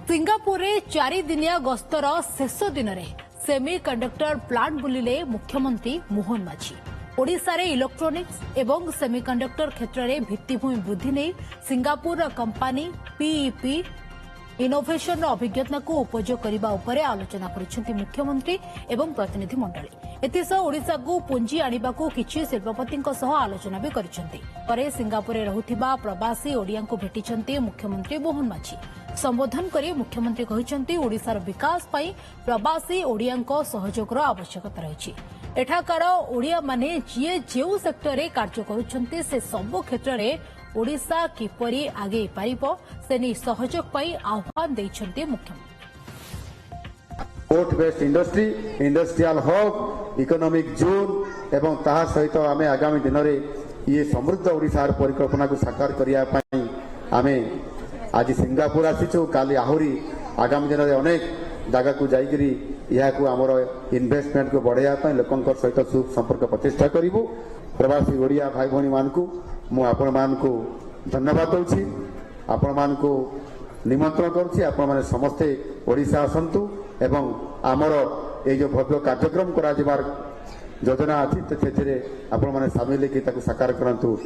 Singapore रे 4 दिनिया गस्तर शेष दिन में सेमी कंडक्टर प्लांट बुलिले मुख्यमंत्री मोहन माझी। ओडिशा रे इलेक्ट्रोनिक्स एवं सेमीकंडक्टर क्षेत्र में भित्तिभूमि वृद्धि नहीं सिंगापुर कंपानी पीईपी इनोवेशन अभिज्ञता को उपयोग करने उपर आलोचना कर मुख्यमंत्री एवं प्रतिनिधि मंडली। एसह ओडिशा को पुंजी आने को किछि शिल्पपति आलोचना भी कर सिंगापुर रहुथिबा प्रवासी ओडिया को भेटिछन्ति मुख्यमंत्री मोहन माझी। संबोधन कर मुख्यमंत्री कहते ओडिशार विकास पई प्रवासी ओडिया सहयोग आवश्यकता रही। एठाकार ओडिया माने जीए जेउ सेक्टर रे कार्य करुछन्ति से सब क्षेत्र में ओडिशा किपरि आगे पारिबो से नै सहयोग पई आह्वान दैछन्ति मुख्यमंत्री। Port based industry industrial hub economic zone एवं ताहा सहित आमे आगामी दिन में ये समृद्ध ओडिशार परिकल्पना को साकार करिया पई आमे आज सिंगापुर आसीचु काली आहुरी आगामी दिन में अनेक जगह को जाइकरी यहां आमर इन्वेस्टमेंट को बढ़ाया लोकंर सहित सुसंपर्क प्रतिष्ठा करूँ। प्रवासी ओडिया भाई भौणी मानकु मु आपण मानकु धन्यवाद दूची आपण मानकु निमंत्रण करुछि। आपण माने समस्ते ओडिशा आसंतु एवं आमर ए जो भव्य कार्यक्रम करा जिबार योजना अछि ते आपण माने शामिल कि ताकु साकार करंतु।